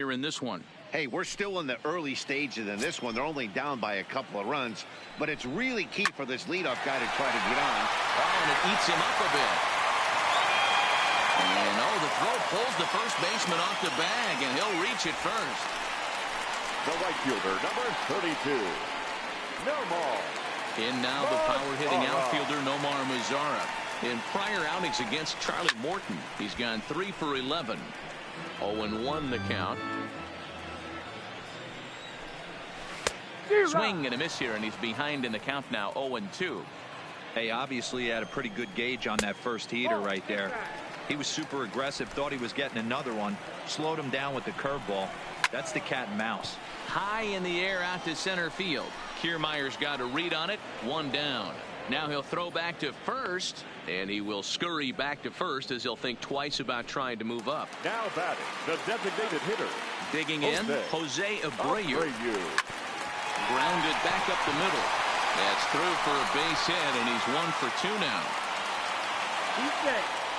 here in this one. Hey, we're still in the early stages in this one. They're only down by a couple of runs, but it's really key for this leadoff guy to try to get on. Oh, and it eats him up a bit. And the throw pulls the first baseman off the bag, and he'll reach it first. The right fielder, number 32, Nomar. In now the power-hitting outfielder Nomar Mazara. In prior outings against Charlie Morton, he's gone 3 for 11. 0-1 the count. Swing and a miss here, and he's behind in the count now, 0-2. Hey, obviously he had a pretty good gauge on that first heater right there. He was super aggressive, thought he was getting another one, slowed him down with the curveball. That's the cat and mouse. High in the air out to center field. Kiermaier's got a read on it, 1 down. Now he'll throw back to first, and he will scurry back to first as he'll think twice about trying to move up. Now batting, the designated hitter. Digging in, Jose Abreu. Grounded back up the middle. That's through for a base hit, and he's 1 for 2 now.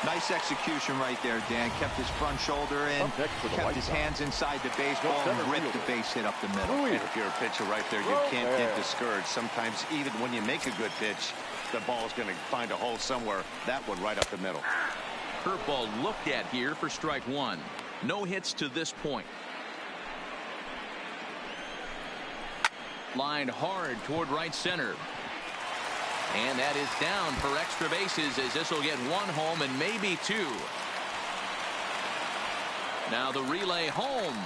Nice execution right there, Dan. Kept his front shoulder in, kept his hands inside the baseball, and ripped the base hit up the middle. And if you're a pitcher right there, you can't get discouraged. Sometimes even when you make a good pitch, the ball's going to find a hole somewhere. That one right up the middle. Curveball looked at here for strike 1. No hits to this point. Lined hard toward right center. And that is down for extra bases, as this will get 1 home and maybe 2. Now the relay home.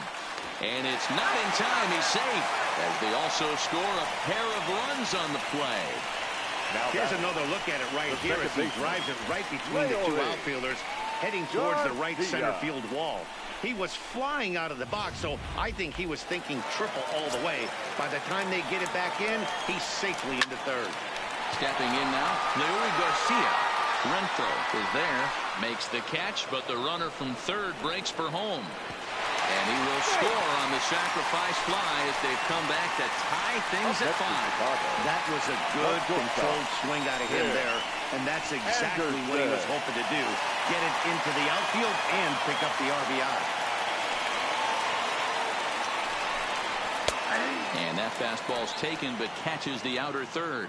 And it's not in time. He's safe, as they also score a pair of runs on the play. Now here's another look at it right here as he drives it right between the 2 outfielders, heading towards the right center field wall. He was flying out of the box, so I think he was thinking triple all the way. By the time they get it back in, he's safely into third. Stepping in now, Leury Garcia. Renfroe is there, makes the catch, but the runner from third breaks for home. And he will score on the sacrifice fly as they've come back to tie things at 5. That was a good controlled swing out of him there, and that's exactly what he was hoping to do. Get it into the outfield and pick up the RBI. And that fastball's taken, but catches the outer third.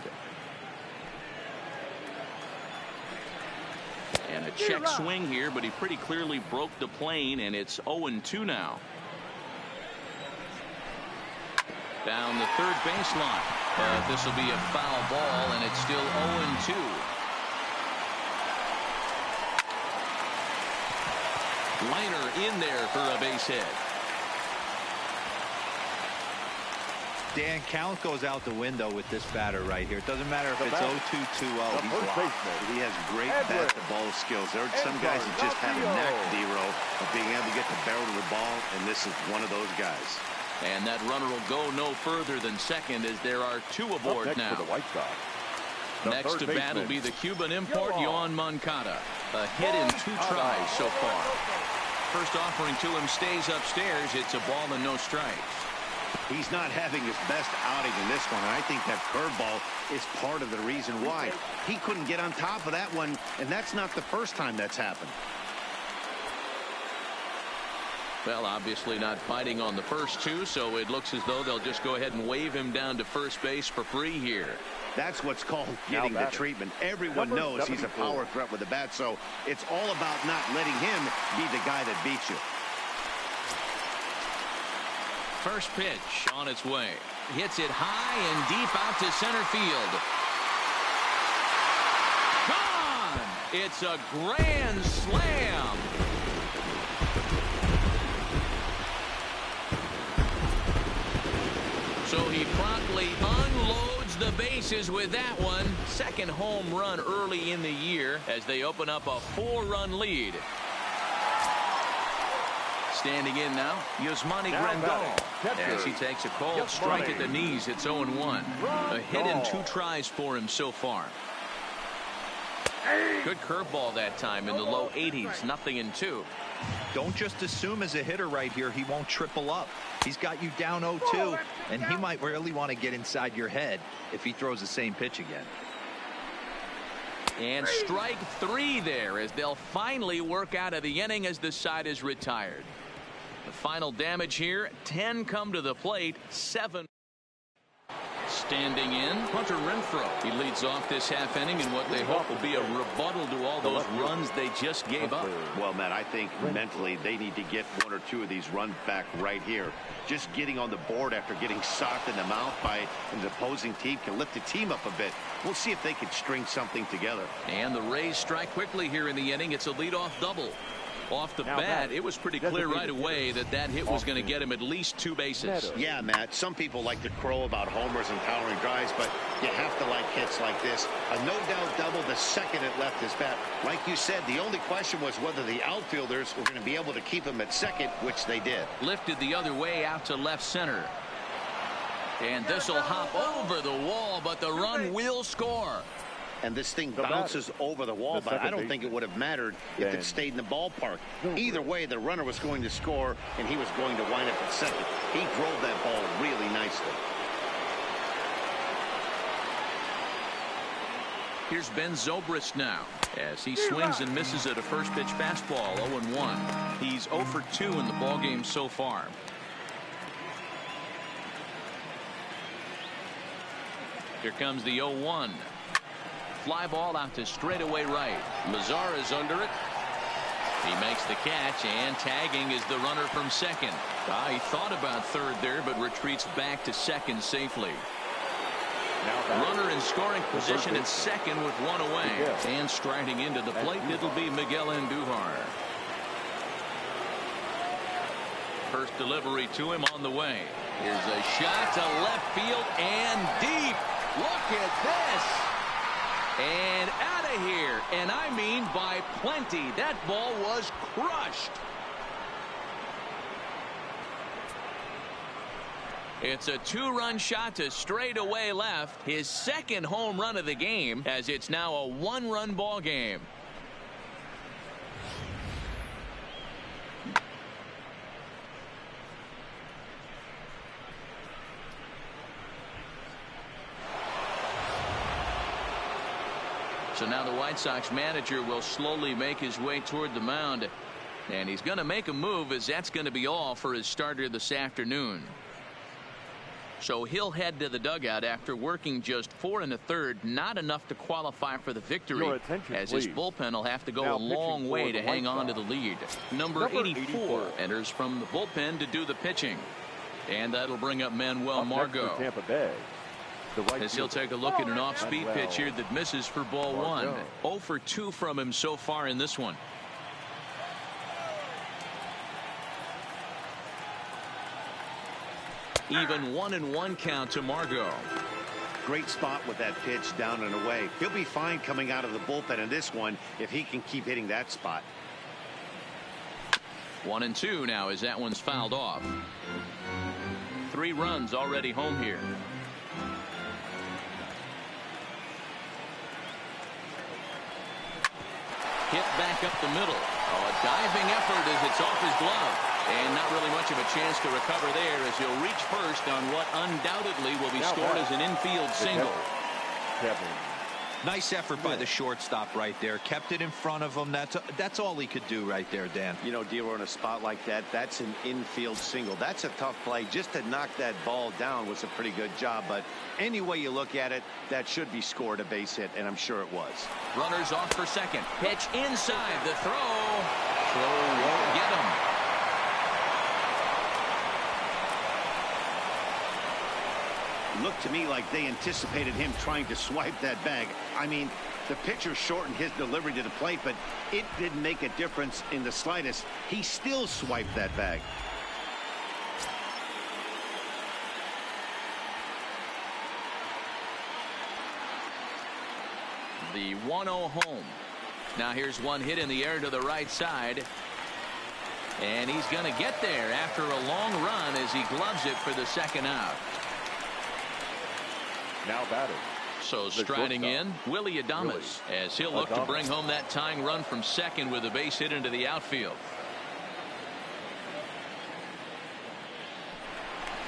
And a check swing here, but he pretty clearly broke the plane, and it's 0-2 now. Down the third baseline. But this will be a foul ball, and it's still 0-2. Liner in there for a base hit. Dan, count goes out the window with this batter right here. It doesn't matter if it's 0-2, 2-0. He has great bat-to-ball skills. There are some guys that just have a knack, D-Row, of being able to get the barrel of the ball, and this is one of those guys. And that runner will go no further than second, as there are 2 aboard now. Next to bat will be the Cuban import, Yoan Moncada. A hit in 2 tries so far. First offering to him stays upstairs. It's a ball and no strikes. He's not having his best outing in this one, and I think that curveball is part of the reason why. He couldn't get on top of that one, and that's not the first time that's happened. Well, obviously not fighting on the first 2, so it looks as though they'll just go ahead and wave him down to first base for free here. That's what's called getting the treatment. Everyone knows he's a power threat with the bat, so it's all about not letting him be the guy that beats you. First pitch on its way. Hits it high and deep out to center field. Gone! It's a grand slam. So he promptly unloads the bases with that one. Second home run early in the year as they open up a 4-run lead. Standing in now, Yasmani Grandal, as he takes a cold strike at the knees. It's 0-1. A hit in 2 tries for him so far. Good curveball that time in the low 80s. 0-2. Don't just assume as a hitter right here he won't triple up. He's got you down 0-2, and he might really want to get inside your head if he throws the same pitch again. And strike 3 there, as they'll finally work out of the inning as the side is retired. The final damage here, 10 come to the plate, 7. Standing in, Hunter Renfroe. He leads off this half inning in what they hope will be a rebuttal to all those runs they just gave up. Well, Matt, I think mentally they need to get 1 or 2 of these runs back right here. Just getting on the board after getting socked in the mouth by an opposing team can lift the team up a bit. We'll see if they can string something together. And the Rays strike quickly here in the inning. It's a leadoff double. Off the bat, it was pretty clear right away that that hit was going to get him at least 2 bases. Yeah, Matt, some people like to crow about homers and powering drives, but you have to like hits like this. A no-doubt double the second it left his bat. Like you said, the only question was whether the outfielders were going to be able to keep him at second, which they did. Lifted the other way out to left center. And this will hop over the wall, but the run will score. And this thing bounces over the wall, but I don't think it would have mattered if it stayed in the ballpark. Either way, the runner was going to score, and he was going to wind up at second. He drove that ball really nicely. Here's Ben Zobrist now as he swings and misses at a first pitch fastball. 0-1. He's 0 for 2 in the ballgame so far. Here comes the 0-1. Fly ball out to straightaway right. Mazara is under it. He makes the catch, and tagging is the runner from second. He thought about third there, but retreats back to second safely. Runner in scoring position at second with 1 away. And striding into the plate, it'll be Miguel Andujar. First delivery to him on the way. Here's a shot to left field and deep. Look at this. And out of here, and I mean by plenty. That ball was crushed. It's a 2-run shot to straightaway left. His second home run of the game, as it's now a 1-run ball game. So now the White Sox manager will slowly make his way toward the mound. And he's going to make a move, as that's going to be all for his starter this afternoon. So he'll head to the dugout after working just 4 1/3. Not enough to qualify for the victory, as his bullpen will have to go a long way to hang on to the lead. Number 84 enters from the bullpen to do the pitching. And that'll bring up Manuel Margot. Tampa Bay. As he'll take a look at an off-speed pitch here that misses for ball 1. 0 for 2 from him so far in this one. Even 1-1 count to Margot. Great spot with that pitch down and away. He'll be fine coming out of the bullpen in this one if he can keep hitting that spot. 1-2 now as that one's fouled off. 3 runs already home here. Hit back up the middle. A diving effort as it's off his glove. And not really much of a chance to recover there, as he'll reach first on what undoubtedly will be scored as an infield single. Nice effort by the shortstop right there. Kept it in front of him. That's all he could do right there, Dan. You know, D'Lo, in a spot like that, that's an infield single. That's a tough play. Just to knock that ball down was a pretty good job. But any way you look at it, that should be scored a base hit, and I'm sure it was. Runners off for second. Pitch inside. The throw. Throw won't get him. Looked to me like they anticipated him trying to swipe that bag. I mean, the pitcher shortened his delivery to the plate, but it didn't make a difference in the slightest. He still swiped that bag. The 1-0 home. Now here's one hit in the air to the right side. And he's going to get there after a long run as he gloves it for the second out. Now batting. So striding in, Willy Adames, as he'll look to bring home that tying run from second with a base hit into the outfield.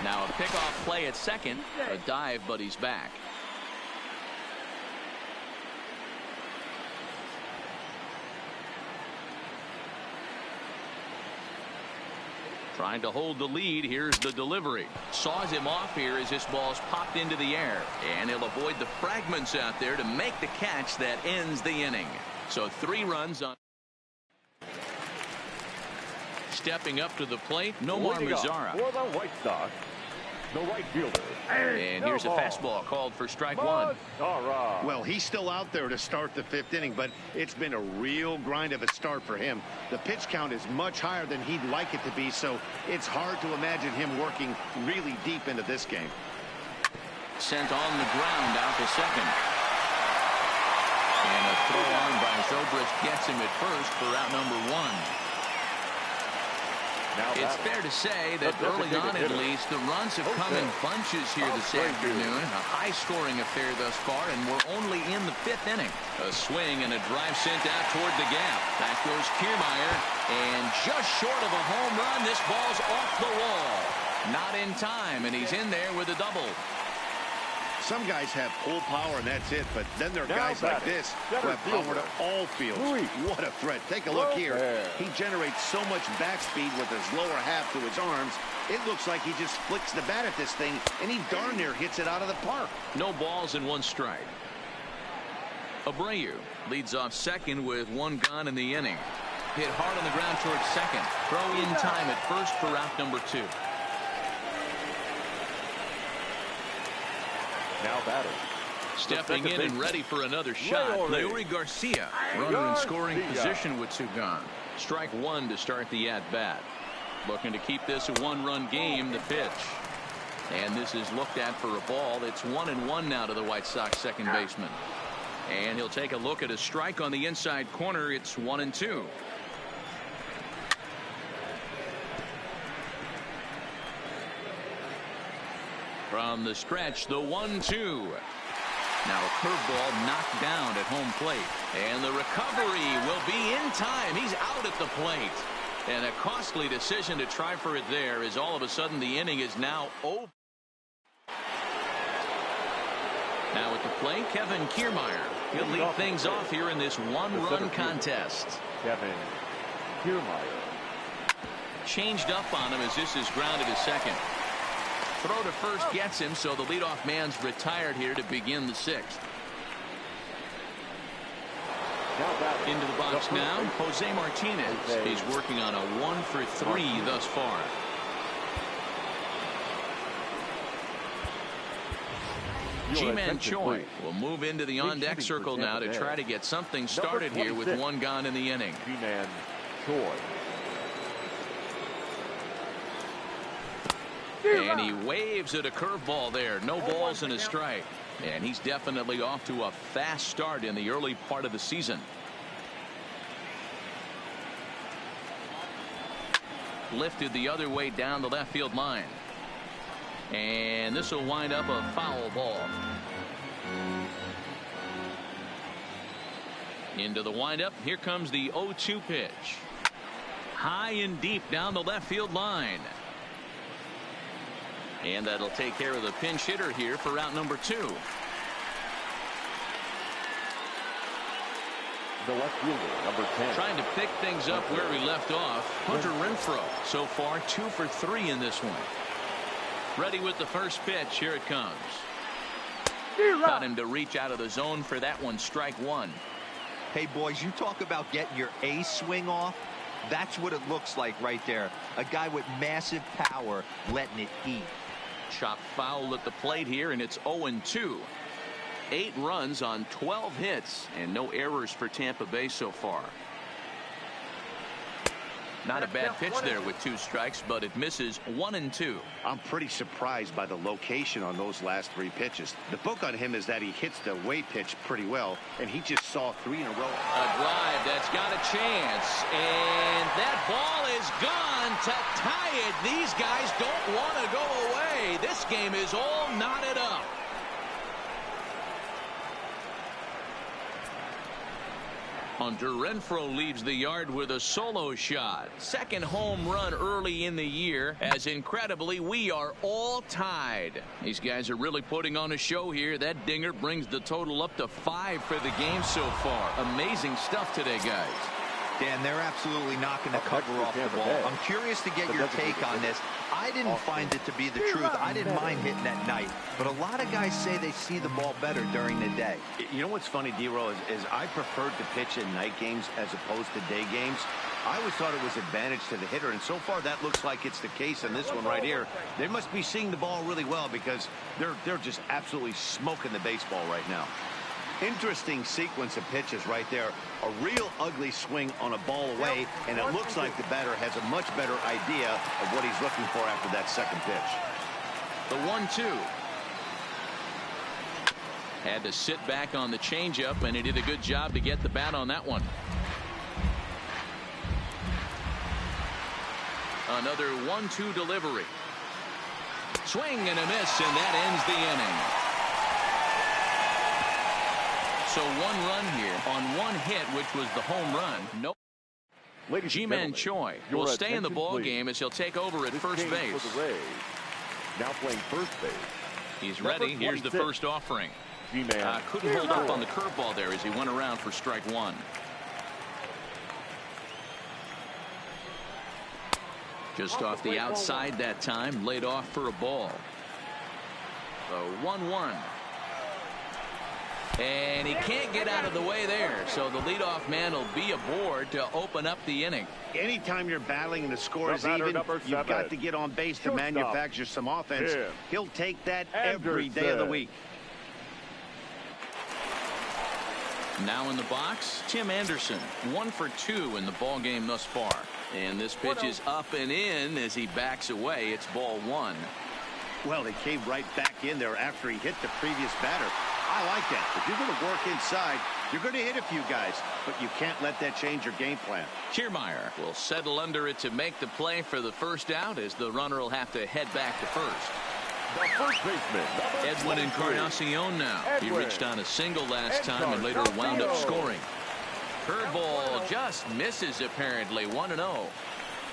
Now a pickoff play at second. A dive, but he's back. Trying to hold the lead. Here's the delivery. Saws him off here as this ball's popped into the air. And he'll avoid the fragments out there to make the catch that ends the inning. So 3 runs on. Stepping up to the plate, Nomar Mazara. For the White Sox, the right fielder. And here's a fastball called for strike 1. Well, he's still out there to start the 5th inning, but it's been a real grind of a start for him. The pitch count is much higher than he'd like it to be, so it's hard to imagine him working really deep into this game. Sent on the ground out to second. And a throw on by Zobrist gets him at first for out number 1. It's fair to say that early on, at least, the runs have come in bunches here this afternoon. A high-scoring affair thus far, and we're only in the 5th inning. A swing and a drive sent out toward the gap. Back goes Kiermaier, and just short of a home run, this ball's off the wall. Not in time, and he's in there with a double. Some guys have pull power and that's it, but then there are guys like this who have power to all fields. What a threat. Take a look here. He generates so much back speed with his lower half to his arms. It looks like he just flicks the bat at this thing, and he darn near hits it out of the park. No balls and 1 strike. Abreu leads off second with 1 gone in the inning. Hit hard on the ground towards second. Throw in time at first for out number 2. Now batting. Stepping in and ready for another shot. Leury Garcia, runner in scoring position with 2 gone. Strike 1 to start the at-bat. Looking to keep this a 1-run game. The pitch. And this is looked at for a ball. It's 1-1 now to the White Sox second baseman. And he'll take a look at a strike on the inside corner. It's 1-2. From the stretch, the 1-2. Now a curveball knocked down at home plate. And the recovery will be in time. He's out at the plate. And a costly decision to try for it there, as all of a sudden the inning is now over. Now at the plate, Kevin Kiermaier. He'll lead things off here in this 1-run contest. Kevin Kiermaier. Changed up on him as this is grounded to second. Throw to first gets him, so the leadoff man's retired here to begin the 6th. Into the box now, Jose Martinez. He's working on a 1-for-3 thus far. Ji-Man Choi will move into the on-deck circle now to try to get something started here with 1 gone in the inning. Ji-Man Choi. And he waves at a curveball there. No balls and a strike. And he's definitely off to a fast start in the early part of the season. Lifted the other way down the left field line. And this will wind up a foul ball. Into the windup. Here comes the 0-2 pitch. High and deep down the left field line. And that'll take care of the pinch hitter here for out number 2. The left fielder, number 10. Trying to pick things up where we left off. Hunter Renfroe so far 2 for 3 in this one. Ready with the first pitch. Here it comes. Got him to reach out of the zone for that one. Strike 1. Hey, boys, you talk about getting your A swing off. That's what it looks like right there. A guy with massive power letting it eat. Chop foul at the plate here, and it's 0-2. 8 runs on 12 hits, and no errors for Tampa Bay so far. Not a bad pitch there with 2 strikes, but it misses 1-2. I'm pretty surprised by the location on those last 3 pitches. The book on him is that he hits the away pitch pretty well, and he just saw 3 in a row. A drive that's got a chance, and that ball is gone to tie it. These guys don't want to go away. This game is all knotted up. Hunter Renfroe leaves the yard with a solo shot. Second home run early in the year, as incredibly we are all tied. These guys are really putting on a show here. That dinger brings the total up to 5 for the game so far. Amazing stuff today, guys. Dan, they're absolutely not going to cover off the ball. I'm curious to get your take on this. I didn't find it to be the truth. I didn't mind hitting at night, but a lot of guys say they see the ball better during the day. You know what's funny, D-Row, is I preferred to pitch in night games as opposed to day games. I always thought it was advantage to the hitter, and so far that looks like it's the case in this one right here. They must be seeing the ball really well because they're just absolutely smoking the baseball right now. Interesting sequence of pitches right there. A real ugly swing on a ball away, and it looks like the batter has a much better idea of what he's looking for after that second pitch. The 1-2. Had to sit back on the changeup, and he did a good job to get the bat on that one. Another 1-2 delivery. Swing and a miss, and that ends the inning. So one run here on one hit, which was the home run. No. Ji-Man Choi will stay in the ball game as he'll take over at first base. Now playing first base. He's ready. Here's the first offering. Couldn't hold up on the curveball there as he went around for strike one. Just off the outside that time, laid off for a ball. The 1-1. And he can't get out of the way there, so the leadoff man will be aboard to open up the inning. Anytime you're battling and the score is even, you've got to get on base to manufacture some offense. He'll take that every day of the week. Now in the box, Tim Anderson, 1 for 2 in the ball game thus far. And this pitch is up and in as he backs away. It's ball 1. Well, they came right back in there after he hit the previous batter. I like that. If you're going to work inside, you're going to hit a few guys, but you can't let that change your game plan. Kiermaier will settle under it to make the play for the first out as the runner will have to head back to first. The first baseman, Edwin Encarnacion now. He reached on a single last time and later wound up scoring. Curveball just misses apparently. 1-0.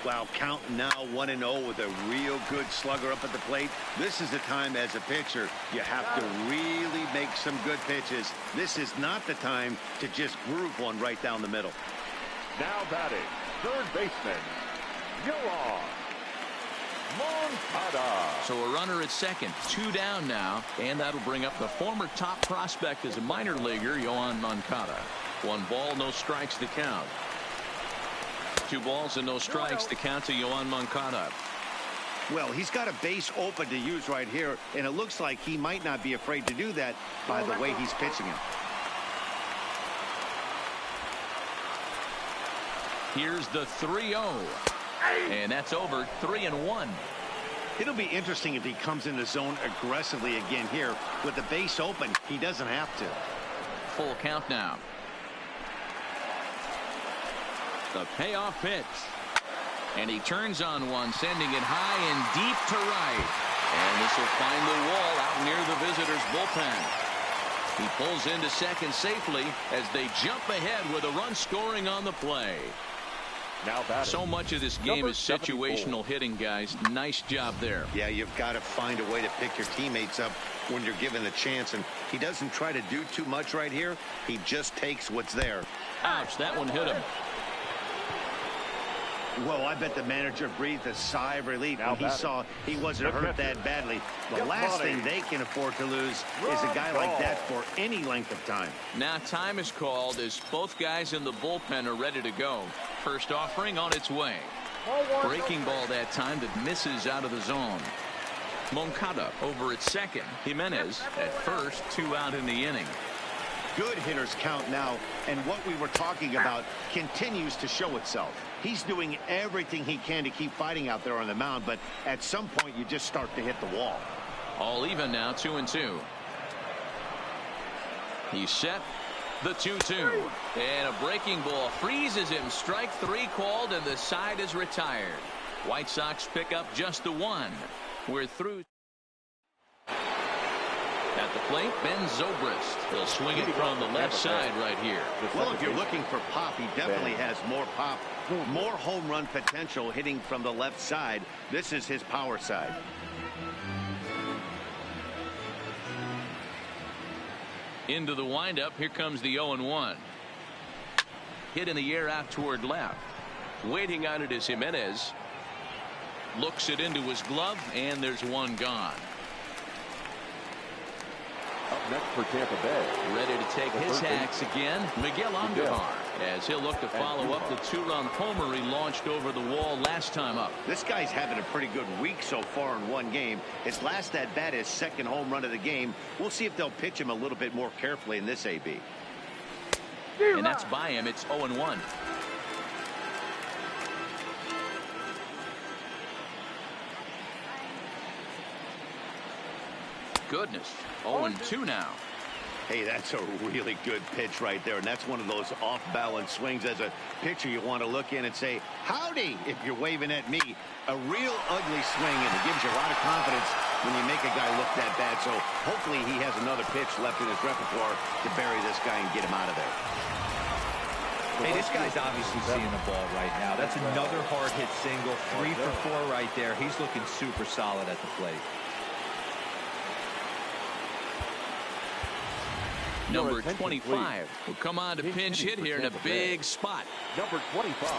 Wow, count now 1-0 with a real good slugger up at the plate. This is the time as a pitcher you have to really make some good pitches. This is not the time to just groove one right down the middle. Now batting, third baseman, Yoan Moncada. So a runner at second, 2 down now, and that'll bring up the former top prospect as a minor leaguer, Yoan Moncada. 1 ball, no strikes to count. 2 balls and no strikes to count to Yoan Moncada. Well, he's got a base open to use right here, and it looks like he might not be afraid to do that by the way he's pitching him. Here's the 3-0, and that's over. 3-1. It'll be interesting if he comes in the zone aggressively again here. With the base open, he doesn't have to. Full count now. The payoff pitch. And he turns on one, sending it high and deep to right. And this will find the wall out near the visitors' bullpen. He pulls into second safely as they jump ahead with a run scoring on the play. Now batting. So much of this game is situational hitting, guys. Nice job there. Yeah, you've got to find a way to pick your teammates up when you're given the chance. And he doesn't try to do too much right here. He just takes what's there. Ouch, that one hit him. Well, I bet the manager breathed a sigh of relief when he saw he wasn't hurt that badly. The last thing they can afford to lose is a guy like that for any length of time. Now time is called as both guys in the bullpen are ready to go. First offering on its way. Breaking ball that time that misses out of the zone. Moncada over at second. Jimenez at first. 2 out in the inning. Good hitters count now, and what we were talking about continues to show itself. He's doing everything he can to keep fighting out there on the mound, but at some point you just start to hit the wall. All even now, 2-2. He's set. The 2-2. And a breaking ball freezes him. Strike 3 called, and the side is retired. White Sox pick up just the 1. We're through. At the plate, Ben Zobrist. He'll swing it from the left side right here. Well, if you're looking for pop, he definitely has more pop. More home run potential hitting from the left side. This is his power side. Into the windup. Here comes the 0-1. hit in the air out toward left. Waiting on it is Jimenez. Looks it into his glove, and there's one gone. Up next for Tampa Bay. Ready to take his hacks again, Miguel Andujar, as he'll look to follow up the two-run homer he launched over the wall last time up. This guy's having a pretty good week so far in one game. His last at-bat, his second home run of the game. We'll see if they'll pitch him a little bit more carefully in this AB. And that's by him. It's 0-1. Goodness, 0-2 now. Hey, that's a really good pitch right there, and that's one of those off-balance swings. As a pitcher, you want to look in and say, howdy, if you're waving at me. A real ugly swing, and it gives you a lot of confidence when you make a guy look that bad. So hopefully he has another pitch left in his repertoire to bury this guy and get him out of there. Hey, this guy's obviously seeing the ball right now. That's another hard-hit single. 3 for 4 right there. He's looking super solid at the plate. Number 25 will come on to pinch hit here in a big spot. Number 25.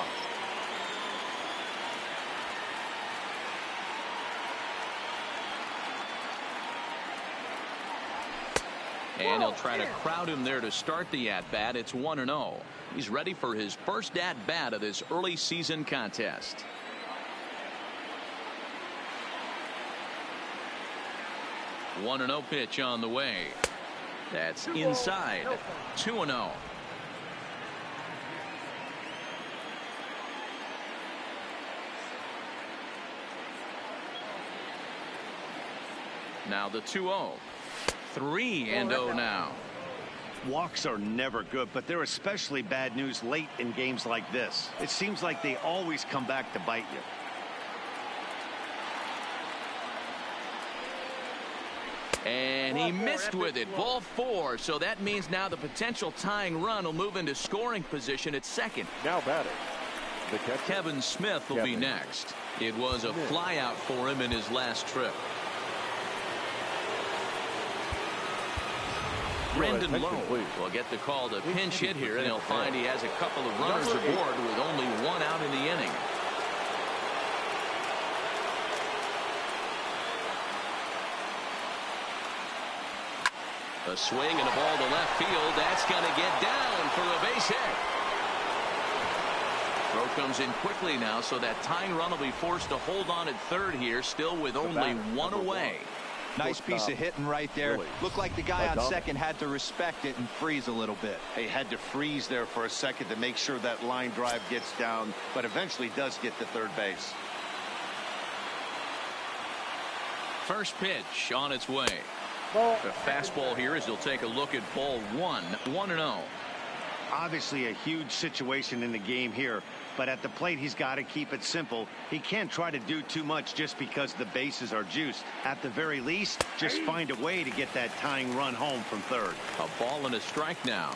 And he'll try to crowd him there to start the at-bat. It's 1-0. He's ready for his first at-bat of this early season contest. One 1-0 pitch on the way. That's inside. 2-0. Now the 2-0. 3-0 now. Walks are never good, but they're especially bad news late in games like this. It seems like they always come back to bite you. And he missed with it. Ball 4. So that means now the potential tying run will move into scoring position at second. Now batting, the catcher, Kevin Smith will be next. It was a flyout for him in his last trip. Brendan Lowe will get the call to pinch hit here, and he'll find he has a couple of runners aboard with only one out in the inning. A swing and a ball to left field. That's going to get down for a base hit. Throw comes in quickly now, so that tying run will be forced to hold on at third here, still with only one away. Nice piece of hitting right there. Looked like the guy on second had to respect it and freeze a little bit. He had to freeze there for a second to make sure that line drive gets down, but eventually does get to third base. First pitch on its way. The fastball here as he'll take a look at ball 1. 1-0. Obviously a huge situation in the game here, but at the plate he's got to keep it simple. He can't try to do too much just because the bases are juiced. At the very least, just find a way to get that tying run home from third. A ball and a strike now.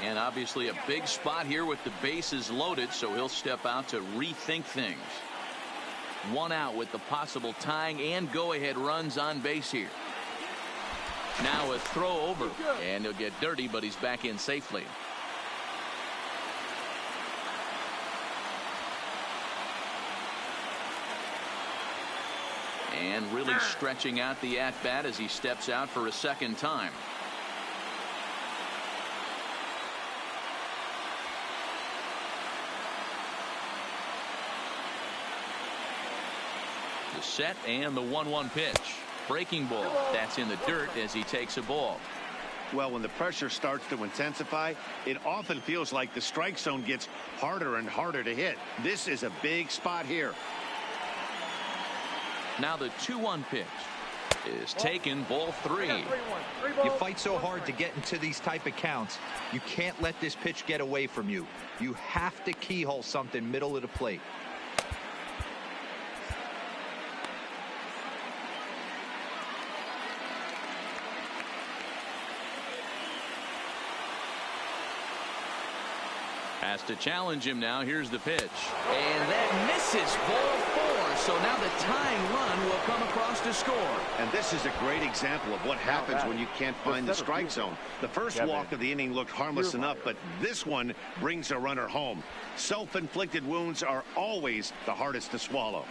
And obviously a big spot here with the bases loaded, so he'll step out to rethink things. One out with the possible tying and go-ahead runs on base here. Now a throw over, and he'll get dirty, but he's back in safely. And really stretching out the at-bat as he steps out for a second time. The set and the 1-1 pitch. Breaking ball. That's in the dirt as he takes a ball. Well, when the pressure starts to intensify, it often feels like the strike zone gets harder and harder to hit. This is a big spot here. Now the 2-1 pitch is taken. Ball 3. You fight so hard to get into these type of counts. You can't let this pitch get away from you. You have to keyhole something middle of the plate. Has to challenge him now. Here's the pitch. And that misses. Ball 4. So now the tying run will come across to score. And this is a great example of what happens when you can't find the strike zone. The first walk of the inning looked harmless enough, but this one brings a runner home. Self-inflicted wounds are always the hardest to swallow.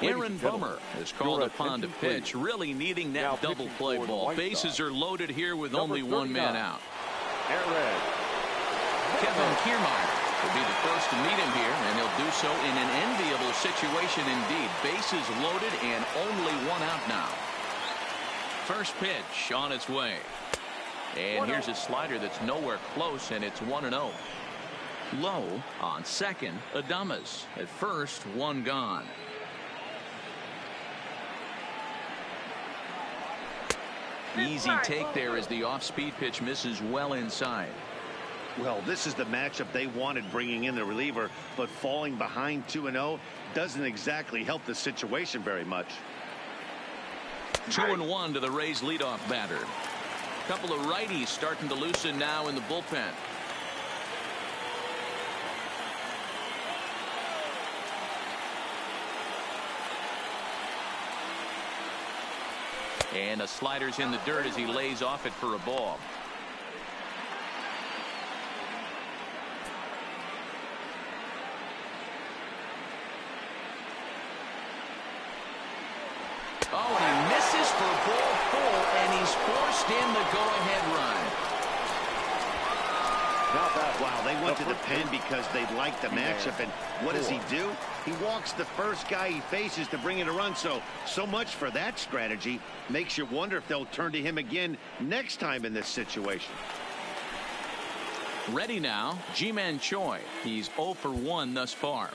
Aaron Bummer is called upon to pitch, really needing that double play ball. Bases are loaded here with only one man out. Kevin Kiermaier will be the first to meet him here, and he'll do so in an enviable situation indeed. Bases loaded and only one out now. First pitch on its way. And here's a slider that's nowhere close, and it's 1-0. Low on second. Adames at first, one gone. Easy take there as the off-speed pitch misses well inside. Well, this is the matchup they wanted, bringing in the reliever, but falling behind 2-0 doesn't exactly help the situation very much. 2-1 to the Rays leadoff batter. A couple of righties starting to loosen now in the bullpen. And a slider's in the dirt as he lays off it for a ball. Oh, and he misses for ball 4, and he's forced in the go-ahead run. Wow, they went to the pen because they liked the matchup, and what does he do? He walks the first guy he faces to bring in a run, so much for that strategy. Makes you wonder if they'll turn to him again next time in this situation. Ready now, Ji-Man Choi. He's 0 for 1 thus far.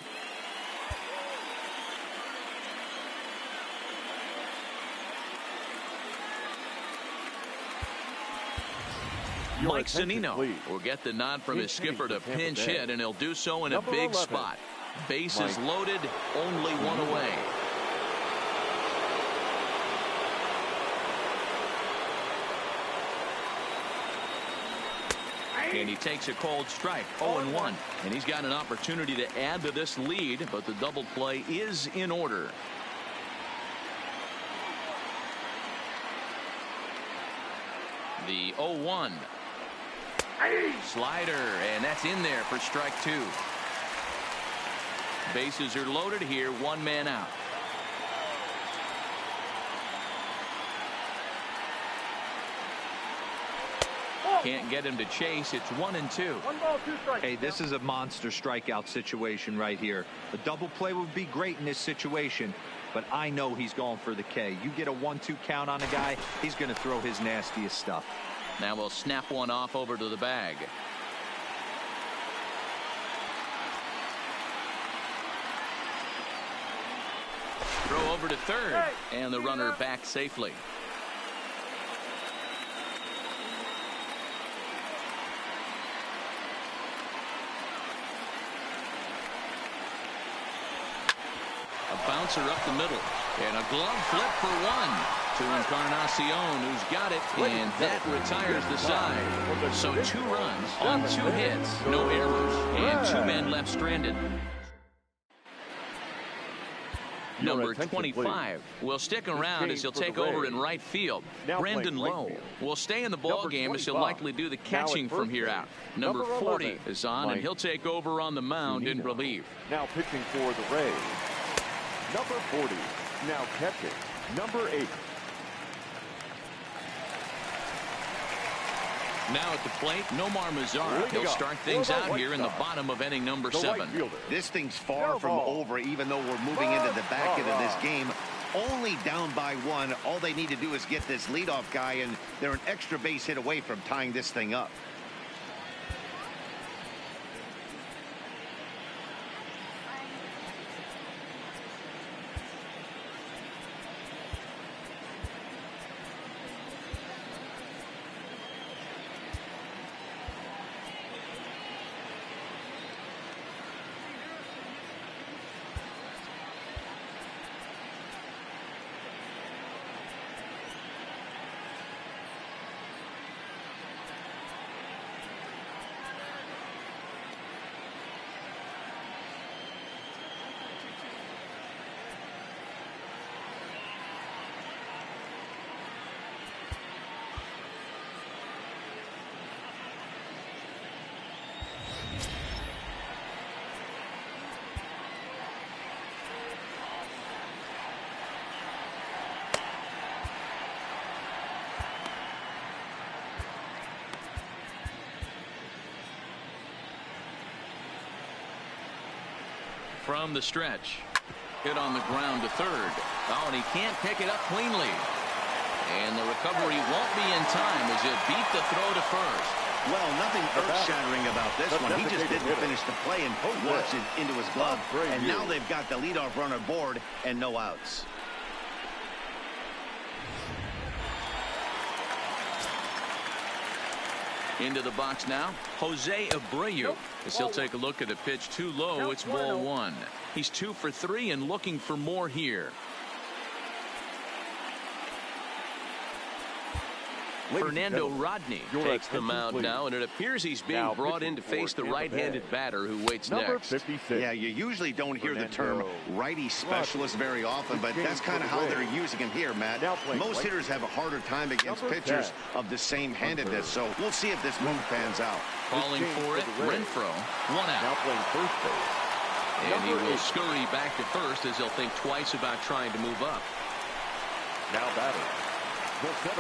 Mike Zunino will get the nod from his skipper to pinch hit, and he'll do so in a big spot. Bases loaded, only one away. And he takes a cold strike, 0-1. And he's got an opportunity to add to this lead, but the double play is in order. The 0-1. Slider, and that's in there for strike 2. Bases are loaded here, one man out. Can't get him to chase. It's 1-2. Hey, this is a monster strikeout situation right here. A double play would be great in this situation, but I know he's going for the K. You get a 1-2 count on a guy, he's going to throw his nastiest stuff. Now we'll snap one off over to the bag. Throw over to third, and the runner back safely. A bouncer up the middle, and a glove flip for one. To Encarnacion, who's got it, and that retires the side. So 2 runs on 2 hits, no errors, and 2 men left stranded. Number 25 will stick around as he'll take over in right field. Brandon Lowe will stay in the ball game as he'll likely do the catching from here out. Number 40 is on, and he'll take over on the mound in relief. Now pitching for the Rays, number 40. Now catching, number 8. Now at the plate, Nomar Mazara. He'll start things out here in the bottom of inning number 7. This thing's far from over, even though we're moving into the back end of this game. Only down by 1. All they need to do is get this leadoff guy, and they're an extra base hit away from tying this thing up. from the stretch. Hit on the ground to third. Oh, and he can't pick it up cleanly. And the recovery won't be in time as it beat the throw to first. Well, nothing earth-shattering about this one. He just didn't finish the play and watch it into his glove. And now they've got the leadoff runner aboard and no outs. Into the box now, Jose Abreu. As he'll take a look at a pitch too low, it's ball one. He's 2 for 3 and looking for more here. Fernando Rodney takes the mound now, and it appears he's being brought in to face the right-handed batter who waits next. 56. Yeah, you usually don't hear the term righty specialist very often, but that's kind of how they're using him here, Matt. Most hitters have a harder time against pitchers of the same handedness, so we'll see if this move pans out. Calling for it, Renfroe, 1 out. Now playing first base. And he will scurry back to first as he'll think twice about trying to move up. Now batting.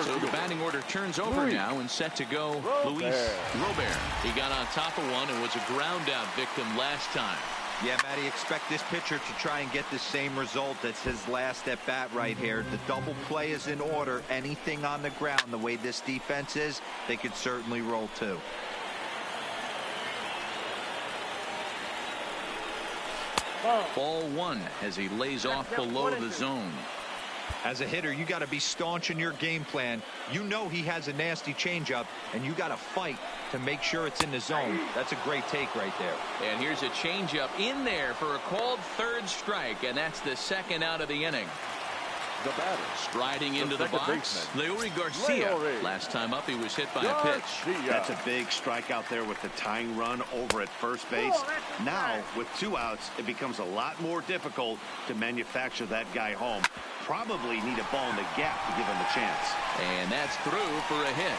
So the batting order turns over now and set to go Luis Robert. He got on top of one and was a ground out victim last time. Yeah, Matty, expect this pitcher to try and get the same result. That's his last at bat right here. The double play is in order. Anything on the ground, the way this defense is, they could certainly roll too. Ball one as he lays off below the zone. As a hitter, you got to be staunch in your game plan. You know he has a nasty changeup, and you got to fight to make sure it's in the zone. That's a great take right there. And here's a changeup in there for a called third strike, and that's the second out of the inning. The batter. Striding into the box, Leury Garcia. Last time up, he was hit by a pitch. That's a big strike out there with the tying run over at first base. Now, with 2 outs, it becomes a lot more difficult to manufacture that guy home. Probably need a ball in the gap to give him a chance. And that's through for a hit.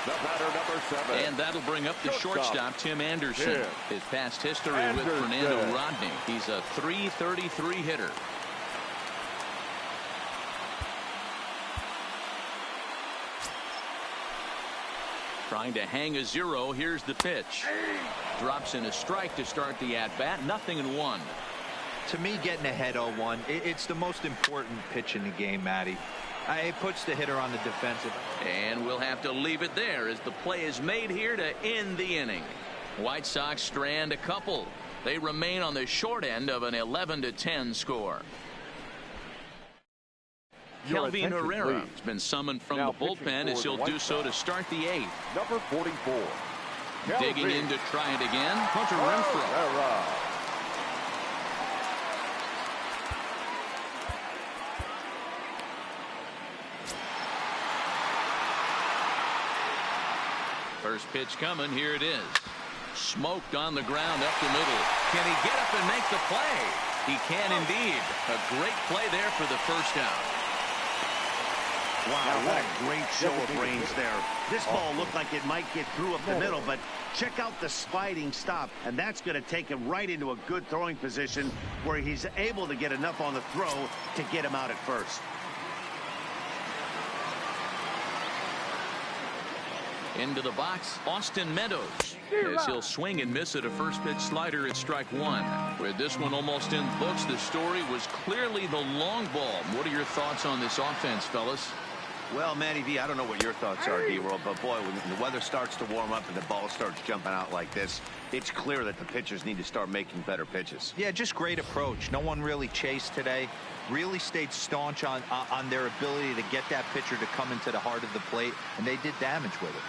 The batter, number 7. And that'll bring up the shortstop, Tim Anderson. His past history with Fernando Rodney. He's a .333 hitter. Trying to hang a 0. Here's the pitch. Drops in a strike to start the at-bat. 0-1. To me, getting ahead 0-1, it's the most important pitch in the game, Matty. It puts the hitter on the defensive. And we'll have to leave it there as the play is made here to end the inning. White Sox strand a couple. They remain on the short end of an 11-10 score. Kelvin Herrera has been summoned from the bullpen as he'll do so to start the 8th. Number 44. Digging in to try it again, Hunter Renfroe. First pitch coming. Here it is. Smoked on the ground up the middle. Can he get up and make the play? He can indeed. A great play there for the first out. Wow, what a great show of range there. This ball looked like it might get through up the middle, but check out the sliding stop, and that's going to take him right into a good throwing position where he's able to get enough on the throw to get him out at first. Into the box, Austin Meadows, as he'll swing and miss at a first pitch slider at strike 1. With this one almost in the books, the story was clearly the long ball. What are your thoughts on this offense, fellas? Well, Matty V, I don't know what your thoughts are, D-World, but boy, when the weather starts to warm up and the ball starts jumping out like this, it's clear that the pitchers need to start making better pitches. Yeah, just great approach. No one really chased today. Really stayed staunch on their ability to get that pitcher to come into the heart of the plate, and they did damage with it.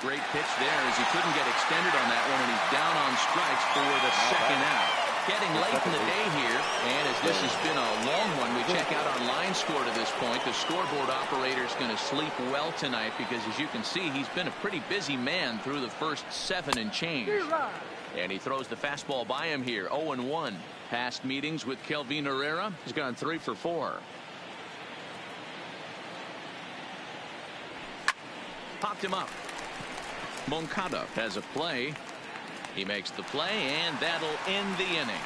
Great pitch there as he couldn't get extended on that one, and he's down on strikes for the second out. Getting late in the day here, and as this has been a long one, we check out our line score to this point. The scoreboard operator's going to sleep well tonight because, as you can see, he's been a pretty busy man through the first 7 and change. And he throws the fastball by him here, 0-1. Past meetings with Kelvin Herrera, he's gone 3 for 4. Popped him up. Moncada has a play. He makes the play, and that'll end the inning.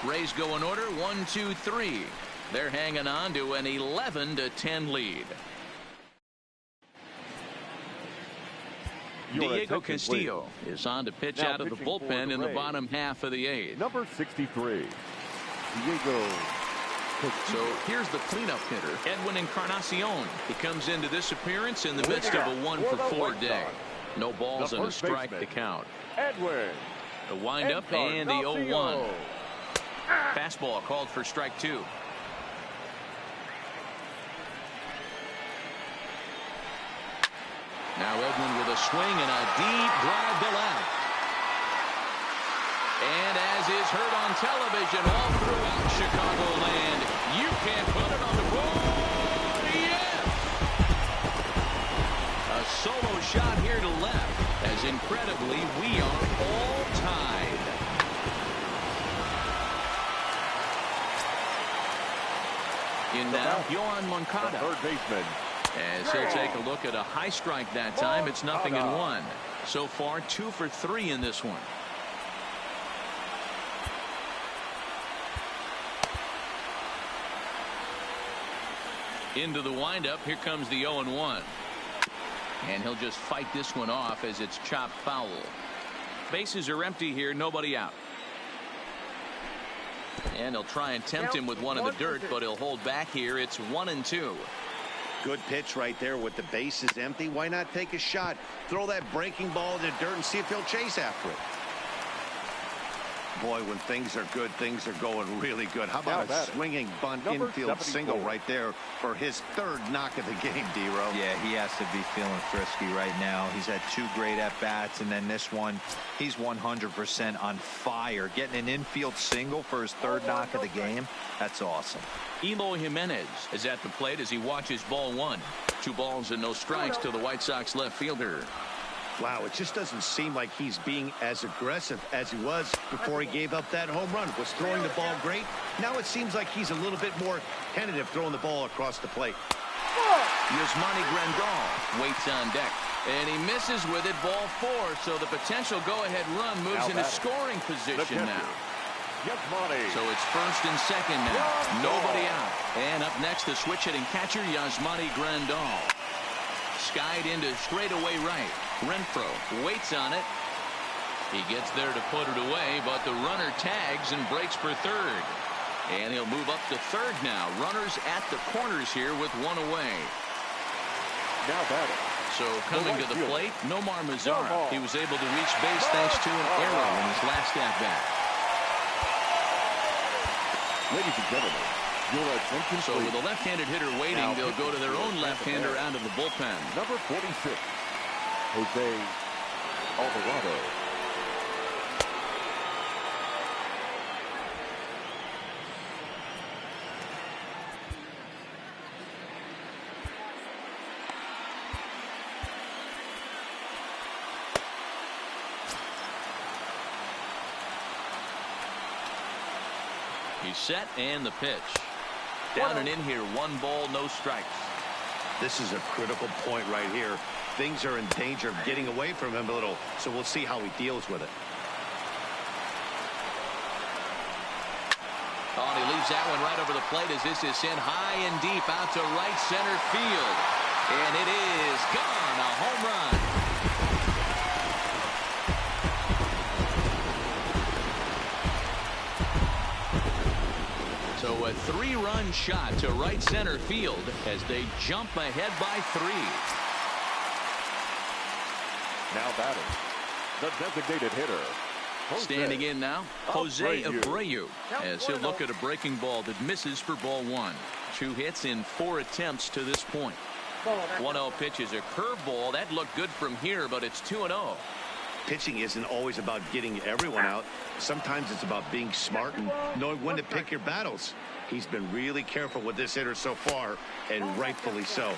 Rays go in order, 1, 2, 3. They're hanging on to an 11-10 lead. Diego Castillo is on to pitch out of the bullpen in the bottom half of the 8th. Number 63, Diego. So here's the cleanup hitter, Edwin Encarnacion. He comes into this appearance in the midst of a 1-for-4 day. No balls and a strike to count. Edwin. The windup and the 0-1. Fastball called for strike 2. Now Edwin with a swing and a deep drive to left. And as is heard on television all throughout Chicagoland, you can't put it on the board yet. A solo shot here to left, as incredibly we are all tied. In now, Yoan Moncada. Third baseman. As he'll take a look at a high strike that time. It's 0-1. So far 2 for 3 in this one. Into the windup. Here comes the 0-1. And he'll just fight this one off as it's chopped foul. Bases are empty here. Nobody out. And he'll try and tempt him with one in the dirt, but he'll hold back here. It's 1-2. Good pitch right there with the bases empty. Why not take a shot? Throw that breaking ball in the dirt and see if he'll chase after it. Boy, when things are good, things are going really good. How about a swinging bunt infield single right there for his 3rd knock of the game, D-Row? Yeah, he has to be feeling frisky right now. He's had 2 great at-bats, and then this one, he's 100% on fire. Getting an infield single for his 3rd knock of the game, that's awesome. Eloy Jimenez is at the plate as he watches ball 1. 2 balls and no strikes to the White Sox left fielder. Wow, it just doesn't seem like he's being as aggressive as he was before he gave up that home run. Was throwing the ball great. Now it seems like he's a little bit more tentative throwing the ball across the plate. Yasmani Grandal waits on deck. And he misses with it, ball 4. So the potential go-ahead run moves into scoring position now. So it's 1st and 2nd now. Nobody out. And up next, the switch-hitting catcher, Yasmani Grandal. Skied into straightaway right. Renfroe waits on it. He gets there to put it away, but the runner tags and breaks for 3rd. And he'll move up to 3rd now. Runners at the corners here with 1 away. Now batting. So coming to the plate, Nomar Mazara. He was able to reach base thanks to an error in his last at-bat. Ladies and gentlemen, your attention so with a left-handed hitter waiting, now they'll go to their own left-hander out of the bullpen. Number 46, Jose Alvarado. He's set and the pitch. Down and in here, 1 ball, no strikes. This is a critical point right here. Things are in danger of getting away from him a little, so we'll see how he deals with it. Oh, and he leaves that one right over the plate as this is sent high and deep out to right center field. And it is gone, a home run. So a 3-run shot to right center field as they jump ahead by 3. Now batting, the designated hitter. Standing in now, Jose Abreu, as he'll look at a breaking ball that misses for ball 1. 2 hits in 4 attempts to this point. 1-0 pitch is a curveball. That looked good from here, but it's 2-0. Pitching isn't always about getting everyone out. Sometimes it's about being smart and knowing when to pick your battles. He's been really careful with this hitter so far, and rightfully so.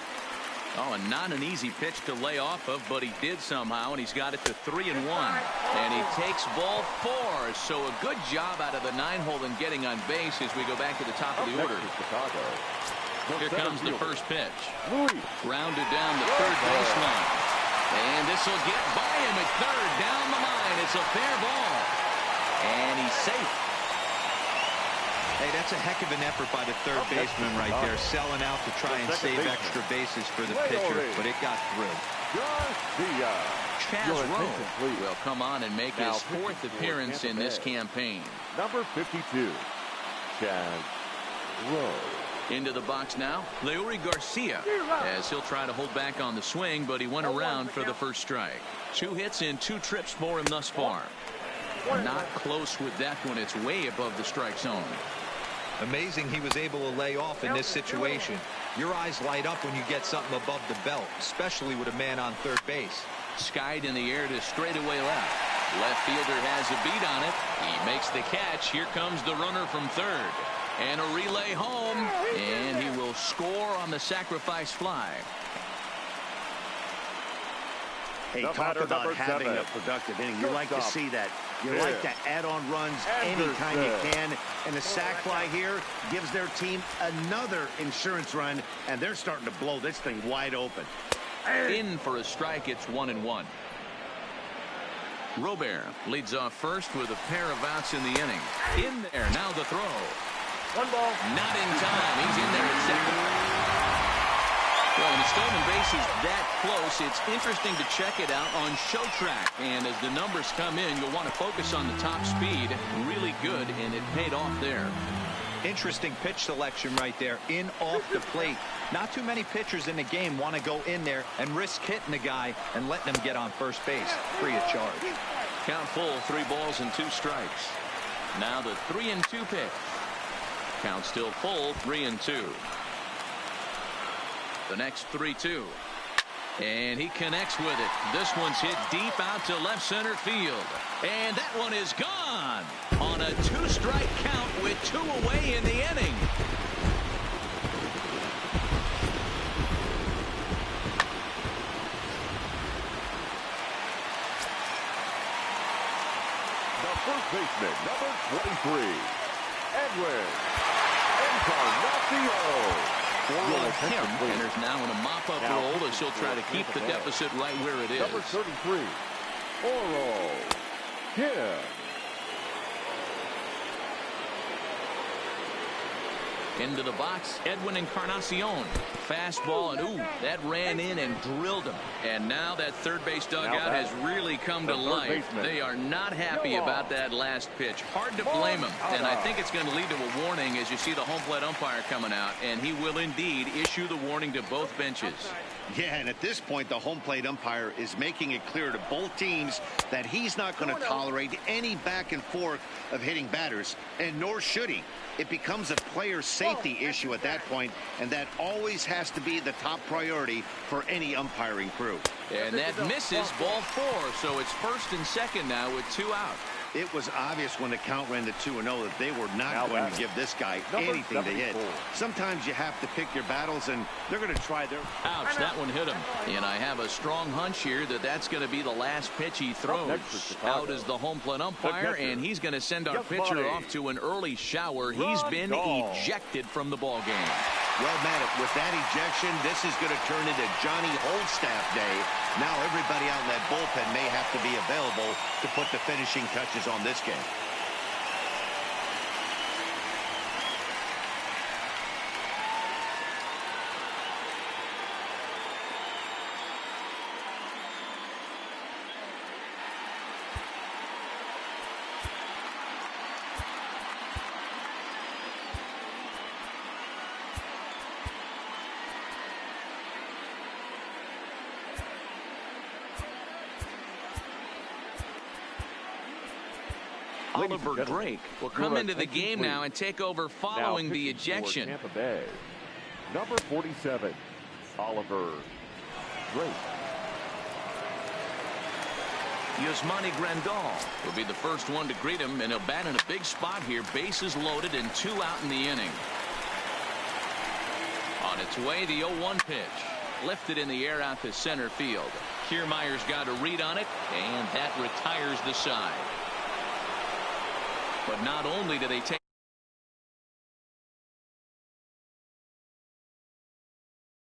Oh, and not an easy pitch to lay off of, but he did somehow, and he's got it to 3-1. And he takes ball 4. So a good job out of the 9-hole in getting on base as we go back to the top of the order. Here comes the first pitch. Grounded down the third baseline. And this will get by him at third, down the line. It's a fair ball. And he's safe. Hey, that's a heck of an effort by the third baseman right there, selling out to try and save extra bases for the pitcher, but it got through. Garcia. Chaz Rowe will come on and make his fourth appearance in this campaign. Number 52, Chaz Rowe. Into the box now, Leury Garcia, as he'll try to hold back on the swing, but he went around for the first strike. 2 hits in 2 trips for him thus far. Not close with that one. It's way above the strike zone. Amazing he was able to lay off in this situation. Your eyes light up when you get something above the belt, especially with a man on third base. Skied in the air to straightaway left. Left fielder has a beat on it. He makes the catch. Here comes the runner from third. And a relay home. And he will score on the sacrifice fly. Hey, talk about having a productive inning. You like to see that. You like to add on runs anytime you can. And the sac fly here gives their team another insurance run. And they're starting to blow this thing wide open. In for a strike. It's 1-1. Robert leads off first with a pair of outs in the inning. In there. Now the throw. 1 ball. Not in time. He's in there at second. Well, when the stolen base is that close, it's interesting to check it out on Show Track. And as the numbers come in, you'll want to focus on the top speed. Really good, and it paid off there. Interesting pitch selection right there. In off the plate. Not too many pitchers in the game want to go in there and risk hitting the guy and letting him get on first base free of charge. Count full, 3 balls and 2 strikes. Now the 3-2 pitch. Count still full, 3-2. The next 3-2. And he connects with it. This one's hit deep out to left center field. And that one is gone on a 2-strike count with 2 away in the inning. The first baseman, number 23, Edwin Encarnacion. Kim enters now in a mop-up role as he'll try to keep the deficit right where it is. Number 33, Oro Kim. Into the box, Edwin Encarnacion. Fastball, and ooh, that ran in and drilled him. And now that third base dugout has really come to life. They are not happy about that last pitch. Hard to blame him. And I think it's going to lead to a warning as you see the home plate umpire coming out. And he will indeed issue the warning to both benches. Yeah, and at this point, the home plate umpire is making it clear to both teams that he's not going to tolerate any back and forth of hitting batters, and nor should he. It becomes a player safety issue at that point, and that always has to be the top priority for any umpiring crew. And that misses ball 4, so it's first and second now with 2 out. It was obvious when the count ran to 2-0 that they were not going to give this guy anything to hit. Sometimes you have to pick your battles, and they're going to try their... Ouch, that one hit him. And I have a strong hunch here that that's going to be the last pitch he throws. Out is the home plate umpire, and he's going to send our pitcher off to an early shower. He's been ejected from the ball game. Well, Matt, with that ejection, this is going to turn into Johnny Holdstaff Day. Now everybody out in that bullpen may have to be available to put the finishing touches on this game. Oliver Drake will come into the game now and take over following the ejection. Tampa Bay, number 47, Oliver Drake. Yasmani Grandal will be the first one to greet him, and he'll bat in a big spot here. Bases loaded and 2 out in the inning. On its way, the 0-1 pitch. Lifted in the air out to center field. Kiermaier's got a read on it, and that retires the side. But not only do they take